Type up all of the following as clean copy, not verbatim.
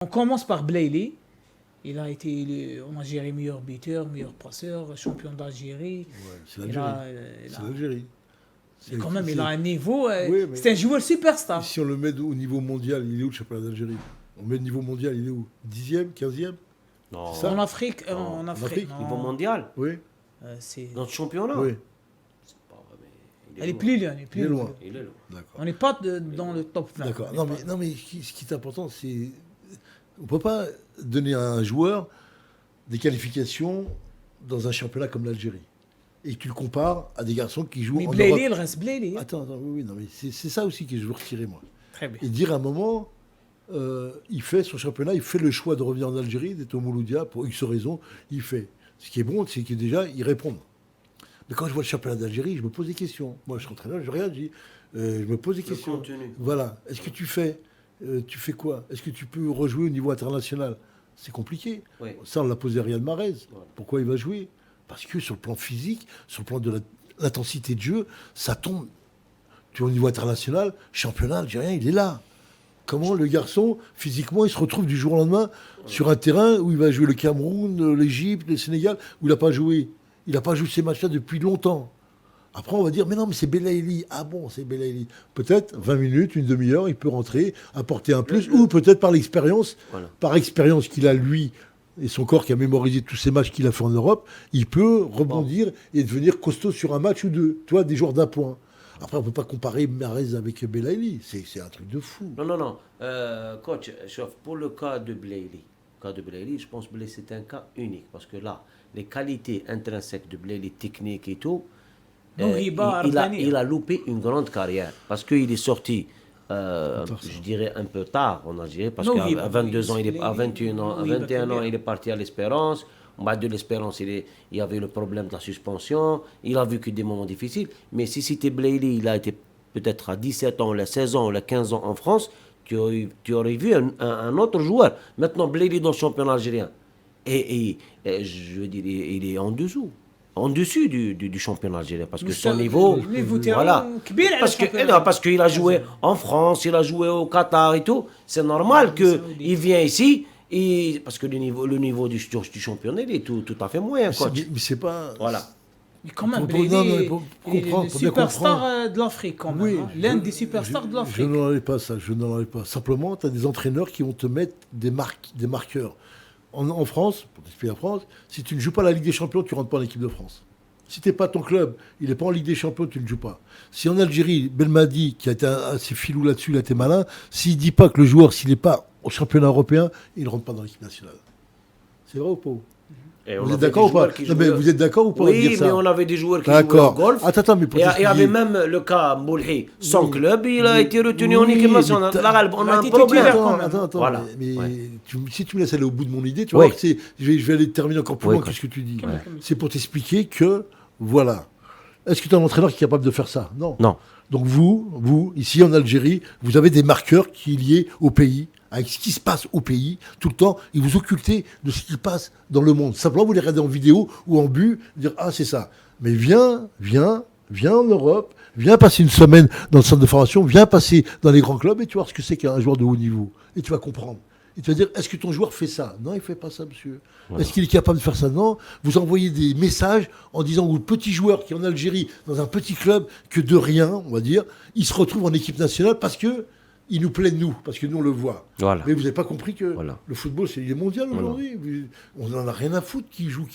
On commence par Blayley. Il a été élu en Algérie meilleur buteur, meilleur passeur, champion d'Algérie. Ouais, c'est Il l'Algérie. a, C'est l'Algérie. quand même, il a un niveau. Oui, mais- C'est un joueur superstar. Si on le met au niveau mondial, il est où le championnat d'Algérie? On met le niveau mondial, il est où? 10e, 15e? Non. Ça, En Afrique, Non. en En Afrique. Afrique, non. Niveau mondial, Oui. C'est- notre championnat. Oui. C'est pas vrai, mais Elle est loin. plus loin. Elle est plus Il est loin. loin. Il est loin. D'accord. On n'est pas dans le top 20. D'accord. On Non n'est mais, pas- non, mais ce qui est important, c'est. On ne peut pas donner à un joueur des qualifications dans un championnat comme l'Algérie. Et que tu le compares à des garçons qui jouent Mais en Blayley, il Europe. reste Blayley. Attends, oui, non, mais c'est ça aussi que je veux retirer, moi. Très bien. Et dire à un moment, il fait son championnat, il fait le choix de revenir en Algérie, d'être au Mouloudia, pour X raisons, il fait. Ce qui est bon, c'est que déjà, ils répondent. Mais quand je vois le championnat d'Algérie, je me pose des questions. Moi, je suis entraîneur, je regarde, je dis, je me pose des Le questions. contenu. Voilà. Est-ce que tu fais quoi? Est-ce que tu peux rejouer au niveau international? C'est compliqué. Oui. Ça, on l'a posé à Riyad Mahrez. Voilà. Pourquoi il va jouer? Parce que sur le plan physique, sur le plan de l'intensité de jeu, ça tombe. Tu vois, au niveau international, championnat algérien, il est là. Comment le garçon, physiquement, il se retrouve du jour au lendemain sur un terrain où il va jouer le Cameroun, l'Égypte, le Sénégal, où il n'a pas joué. Il n'a pas joué ces matchs-là depuis longtemps. Après, on va dire, mais non, mais c'est Belaïli. Ah bon, c'est Belaïli. Peut-être 20 minutes, une demi-heure, il peut rentrer, apporter un plus, ou peut-être par l'expérience, qu'il a lui et son corps qui a mémorisé tous ces matchs qu'il a fait en Europe, il peut rebondir et devenir costaud sur un match ou deux. Toi, des joueurs d'un point. Après, on ne peut pas comparer Mahrez avec Belaïli. C'est un truc de fou. Non. Coach, chef, pour le cas de Blayley, je pense que Blayley, c'est un cas unique. Parce que là, les qualités intrinsèques de Blayley, techniques et tout, il a loupé une grande carrière. Parce qu'il est sorti, je dirais, un peu tard en Algérie. Parce qu'à 22 ans, à 21 ans, il est parti à l'Espérance. Au bas de l'Espérance, il y avait le problème de la suspension. Il a vécu des moments difficiles. Mais si c'était Blayley, il a été peut-être à 17 ans, 16 ans, 15 ans en France, tu aurais vu un autre joueur. Maintenant, Blayley dans le championnat algérien. Et je veux dire, il est en dessous. En dessus du championnat algérien. Parce que son niveau. Voilà. Parce qu'il a joué en France, il a joué au Qatar et tout. C'est normal qu'il vienne ici. Parce que le niveau du championnat, il est tout à fait moyen. Mais c'est pas. Voilà. Mais quand même, Pour Blayley, comprendre, il est le pour bien superstar de l'Afrique, quand même. Oui, L'un des superstars de l'Afrique. Je n'en ai pas ça, je n'en ai pas. Simplement, tu as des entraîneurs qui vont te mettre des marqueurs. En France, pour t'expliquer la France, si tu ne joues pas la Ligue des Champions, tu ne rentres pas en équipe de France. Si tu n'es pas ton club, il n'est pas en Ligue des Champions, tu ne joues pas. Si en Algérie, Belmadi, qui a été assez filou là-dessus, il a été malin, s'il ne dit pas que le joueur, s'il n'est pas au championnat européen, il ne rentre pas dans l'équipe nationale. C'est vrai ou pas? Vous êtes d'accord ou pas? Non, mais vous êtes d'accord ou pas? Oui, mais on avait des joueurs qui jouaient au golf. Attends, mais pour et il y avait même le cas Moulhi, son club, il a été retenu en équipe nationale. Là, on a un problème. Attends, Voilà. mais si tu me laisses aller au bout de mon idée, tu vois que je vais aller terminer encore plus loin que ce que tu dis. Ouais. C'est pour t'expliquer que, voilà. Est-ce que tu as un entraîneur qui est capable de faire ça? Non. Donc vous, ici en Algérie, vous avez des marqueurs qui sont liés au pays, avec ce qui se passe au pays, tout le temps, et vous occultez de ce qui passe dans le monde. Simplement, vous les regardez en vidéo ou en but, dire « Ah, c'est ça ». Mais viens en Europe, viens passer une semaine dans le centre de formation, viens passer dans les grands clubs, et tu vas voir ce que c'est qu'un joueur de haut niveau. Et tu vas comprendre. Et tu vas dire, est-ce que ton joueur fait ça? Non, il ne fait pas ça, monsieur. Voilà. Est-ce qu'il est capable de faire ça? Non. Vous envoyez des messages en disant au petit joueur qui est en Algérie, dans un petit club, que de rien, on va dire, il se retrouve en équipe nationale parce que il nous plaît, nous, parce que nous, on le voit. Voilà. Mais vous n'avez pas compris que voilà. le football, c'est mondial aujourd'hui. On n'en a rien à foutre qui joue.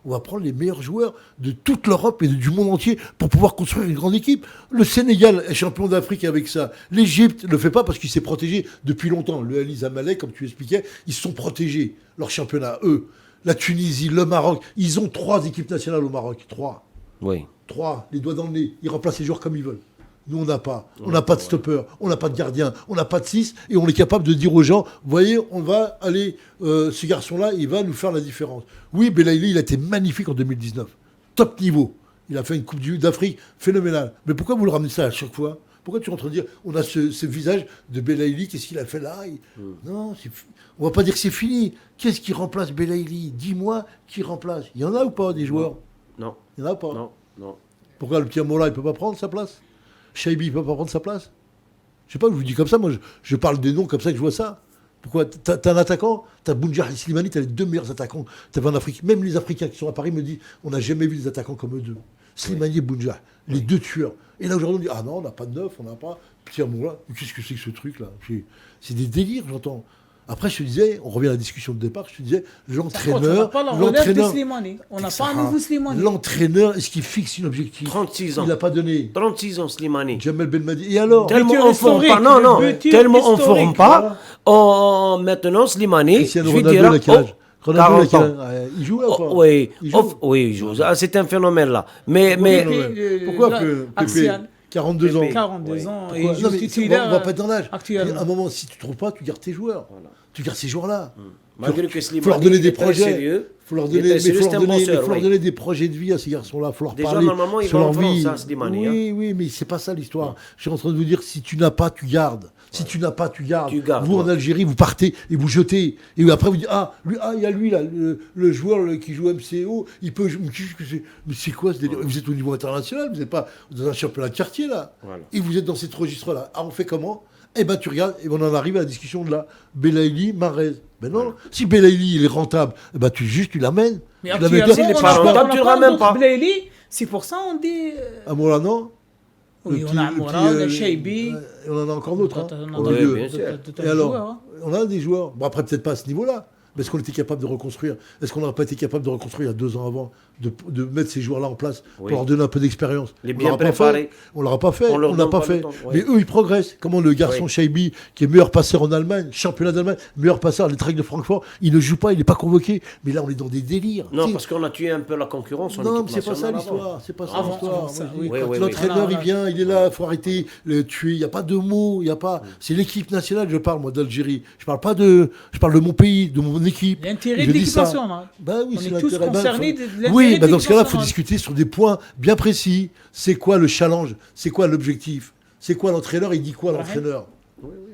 On va prendre les meilleurs joueurs de toute l'Europe et du monde entier pour pouvoir construire une grande équipe. Le Sénégal est champion d'Afrique avec ça. L'Égypte ne le fait pas parce qu'il s'est protégé depuis longtemps. Le Ali Zamalek, comme tu expliquais, ils se sont protégés. Leur championnat, eux. La Tunisie, le Maroc, ils ont 3 équipes nationales au Maroc. 3. Oui. 3, les doigts dans le nez. Ils remplacent les joueurs comme ils veulent. Nous, on n'a pas. On n'a pas de stopper, on n'a pas de gardien, on n'a pas de 6, et on est capable de dire aux gens, voyez, on va aller, ce garçon-là, il va nous faire la différence. Oui, Belaïli, il a été magnifique en 2019. Top niveau. Il a fait une Coupe d'Afrique phénoménale. Mais pourquoi vous le ramenez ça à chaque fois? Pourquoi tu es en train de dire, on a ce visage de Belaïli, qu'est-ce qu'il a fait là? Non, on va pas dire que c'est fini. Qu'est-ce qui remplace Belaïli? Dis-moi qui remplace. Il y en a ou pas des joueurs? Non. Il n'y en a pas? Non. Pourquoi le petit Mola, il ne peut pas prendre sa place? Chaibi, il ne peut pas prendre sa place? Je sais pas, je vous dis comme ça, moi je parle des noms comme ça que je vois ça. Pourquoi? T'as un attaquant, t'as Bounjah et Slimani, t'as les 2 meilleurs attaquants que t'avais en Afrique. Même les Africains qui sont à Paris me disent, on n'a jamais vu des attaquants comme eux deux. Slimani et Bounjah, les 2 tueurs. Et là aujourd'hui on dit, ah non, on n'a pas de neuf, on n'a pas. Pierre Moula, qu'est-ce que c'est que ce truc-là? C'est des délires, j'entends. Après, je te disais, on revient à la discussion de départ, je te disais, l'entraîneur. On n'a pas la relève de Slimani. On n'a pas un nouveau Slimani. L'entraîneur, est-ce qu'il fixe un objectif? 36 ans. Il n'a pas donné. 36 ans, Slimani. Jamel Belmadi. Et alors? Tellement on ne forme pas. Non. Tellement on ne forme pas. Maintenant, Slimani. Cristiano Ronaldo, la cage. Ronaldo, il joue là ou pas? Oui, il joue. C'est un phénomène là. Mais pourquoi Pépé 42 ans. 42 ans. Et on va pas être dans l'âge. Actuellement. À un moment, si tu ne trouves pas, tu gardes tes joueurs. Voilà. Tu gardes ces joueurs-là. Malgré que Slimani, faut leur donner des projets. Il faut leur donner donner des projets de vie à ces garçons-là. Il faut leur déjà, parler normalement, sur leur vie. Slimani, oui, mais c'est pas ça l'histoire. Je suis en train de vous dire, si tu n'as pas, tu gardes. Si tu n'as pas, tu gardes. Vous, en Algérie, vous partez et vous jetez. Et après, vous dites, il y a lui, là, le joueur qui joue MCO, il peut. Mais c'est quoi ce délire? Vous êtes au niveau international, vous n'êtes pas dans un championnat de quartier, là. Voilà. Et vous êtes dans cette registre-là. On fait comment? Eh ben, tu regardes, et on en arrive à la discussion de la Belaïli, Mahrez. Ben non, voilà. Si Belaïli, il est rentable, eh ben, tu l'amènes. Mais actuellement, s'il n'est pas rentable, tu ne le ramènes pas. Belaïli, c'est pour ça on dit. Amoura, non? Oui, on a Amoura, on a Shaibi. On en a encore d'autres. Oui, bien sûr. Et alors, on a des joueurs. Bon, après, peut-être pas à ce niveau-là. Mais est-ce qu'on était capable de reconstruire? Est-ce qu'on n'aurait pas été capable de reconstruire il y a 2 ans avant, de mettre ces joueurs-là en place pour leur donner un peu d'expérience? Les bien préparés. On ne l'aura pas fait. On n'a pas fait. Mais eux, ils progressent. Comment le garçon Shaibi, qui est meilleur passeur en Allemagne, championnat d'Allemagne, meilleur passeur à l'Eintracht de Francfort, il ne joue pas, il n'est pas convoqué. Mais là, on est dans des délires. Non, parce qu'on a tué un peu la concurrence. Non, c'est pas ça l'histoire. C'est pas ça l'histoire. L'entraîneur, il vient, il est là, il faut arrêter le tuer. Il n'y a pas de mots. Il y a pas. C'est l'équipe nationale. Je parle moi d'Algérie. Je parle de mon pays, de mon équipe. L'intérêt de l'équipe nationale. Bah oui, on est tous concernés de l'intérêt. Oui, dans ce cas-là, il faut discuter sur des points bien précis. C'est quoi le challenge? C'est quoi l'objectif? C'est quoi l'entraîneur? Il dit quoi l'entraîneur?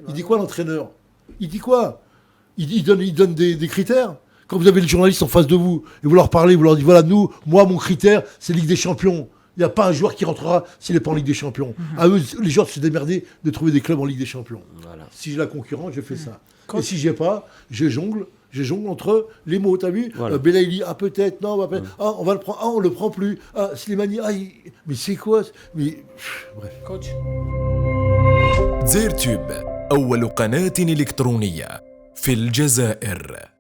Il dit quoi l'entraîneur? Il dit quoi? Il donne des critères. Quand vous avez les journalistes en face de vous et vous leur parlez, vous leur dites voilà, moi, mon critère, c'est Ligue des Champions. Il n'y a pas un joueur qui rentrera s'il n'est pas en Ligue des Champions. À eux, les joueurs se démerder de trouver des clubs en Ligue des Champions. Voilà. Si j'ai la concurrence, je fais ça. Et si j'ai pas, je jongle entre les mots, t'as vu? Voilà. Belaïli, peut-être, non, on va le prendre, on le prend plus. Slimani, mais c'est quoi? Mais bref. Coach. زيرتوب أول قناة إلكترونية في الجزائر.